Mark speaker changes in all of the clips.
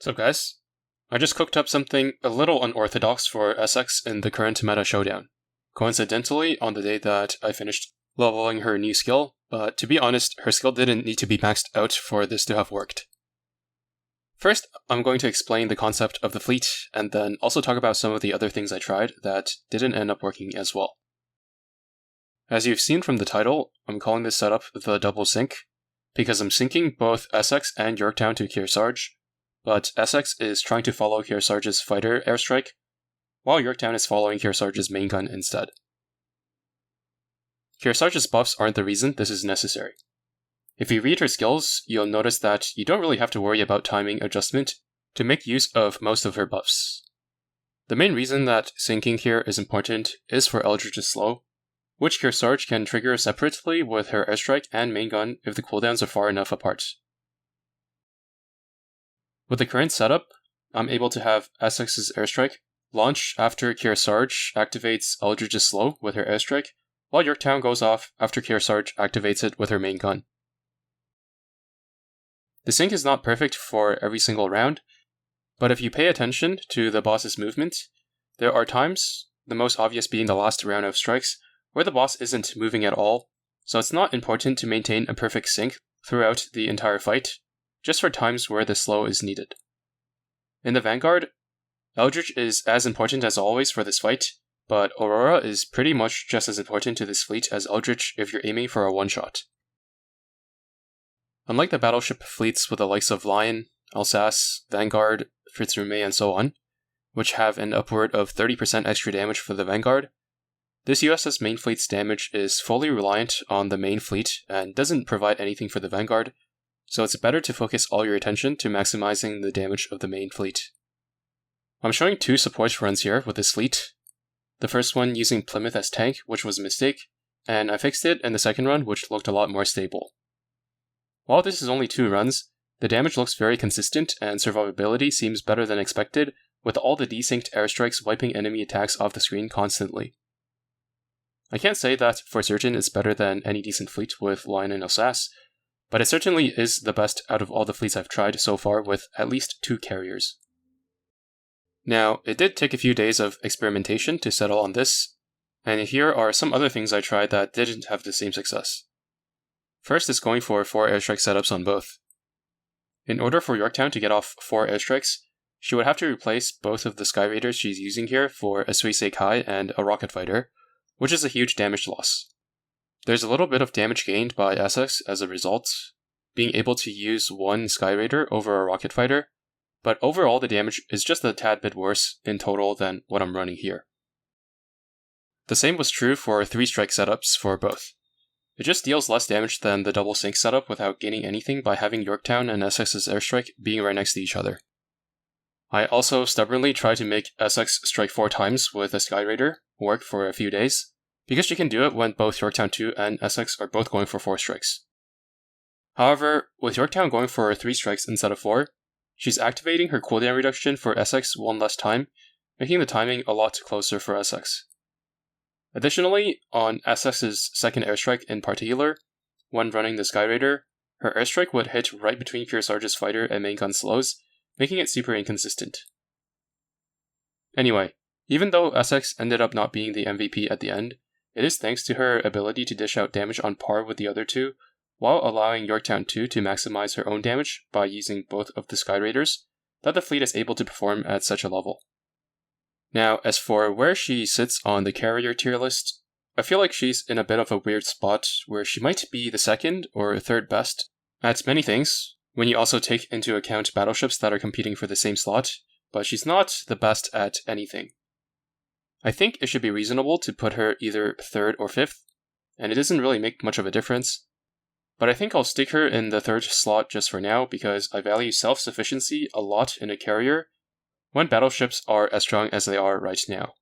Speaker 1: So guys, I just cooked up something a little unorthodox for Essex in the current meta showdown. Coincidentally, on the day that I finished leveling her new skill, but to be honest, her skill didn't need to be maxed out for this to have worked. First, I'm going to explain the concept of the fleet, and then also talk about some of the other things I tried that didn't end up working as well. As you've seen from the title, I'm calling this setup the double sync, because I'm syncing both Essex and Yorktown to Kearsarge, but Essex is trying to follow Kearsarge's fighter airstrike, while Yorktown is following Kearsarge's main gun instead. Kearsarge's buffs aren't the reason this is necessary. If you read her skills, you'll notice that you don't really have to worry about timing adjustment to make use of most of her buffs. The main reason that syncing here is important is for Eldritch's Slow, which Kearsarge can trigger separately with her airstrike and main gun if the cooldowns are far enough apart. With the current setup, I'm able to have Essex's airstrike launch after Kearsarge activates Eldritch's Slow with her airstrike, while Yorktown goes off after Kearsarge activates it with her main gun. The sync is not perfect for every single round, but if you pay attention to the boss's movement, there are times, the most obvious being the last round of strikes, where the boss isn't moving at all, so it's not important to maintain a perfect sync throughout the entire fight, just for times where the slow is needed. In the Vanguard, Eldritch is as important as always for this fight, but Aurora is pretty much just as important to this fleet as Eldritch if you're aiming for a one-shot. Unlike the battleship fleets with the likes of Lion, Alsace, Vanguard, Fitzrume, and so on, which have an upward of 30% extra damage for the Vanguard, this USS main fleet's damage is fully reliant on the main fleet and doesn't provide anything for the Vanguard, so it's better to focus all your attention to maximizing the damage of the main fleet. I'm showing two support runs here with this fleet. The first one using Plymouth as tank, which was a mistake, and I fixed it in the second run, which looked a lot more stable. While this is only 2 runs, the damage looks very consistent and survivability seems better than expected, with all the desynced airstrikes wiping enemy attacks off the screen constantly. I can't say that for certain it's better than any decent fleet with Lion and Alsace, but it certainly is the best out of all the fleets I've tried so far with at least 2 carriers. Now, it did take a few days of experimentation to settle on this, and here are some other things I tried that didn't have the same success. First is going for 4 airstrike setups on both. In order for Yorktown to get off 4 airstrikes, she would have to replace both of the Sky Raiders she's using here for a Suisei Kai and a rocket fighter, which is a huge damage loss. There's a little bit of damage gained by Essex as a result, being able to use 1 Sky Raider over a rocket fighter, but overall the damage is just a tad bit worse in total than what I'm running here. The same was true for 3 strike setups for both. It just deals less damage than the double sync setup without gaining anything by having Yorktown and Essex's airstrike being right next to each other. I also stubbornly tried to make Essex strike 4 times with a Sky Raider work for a few days, because she can do it when both Yorktown 2 and Essex are both going for 4 strikes. However, with Yorktown going for 3 strikes instead of 4, she's activating her cooldown reduction for Essex 1 less time, making the timing a lot closer for Essex. Additionally, on Essex's second airstrike in particular, when running the Sky Raider, her airstrike would hit right between Kearsarge's fighter and main gun slows, making it super inconsistent. Anyway, even though Essex ended up not being the MVP at the end, it is thanks to her ability to dish out damage on par with the other 2, while allowing Yorktown 2 to maximize her own damage by using both of the Sky Raiders, that the fleet is able to perform at such a level. Now, as for where she sits on the carrier tier list, I feel like she's in a bit of a weird spot where she might be the second or third best at many things, when you also take into account battleships that are competing for the same slot, but she's not the best at anything. I think it should be reasonable to put her either 3rd or 5th, and it doesn't really make much of a difference, but I think I'll stick her in the 3rd slot just for now because I value self-sufficiency a lot in a carrier, when battleships are as strong as they are right now.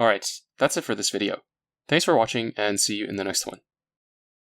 Speaker 1: Alright, that's it for this video. Thanks for watching and see you in the next one.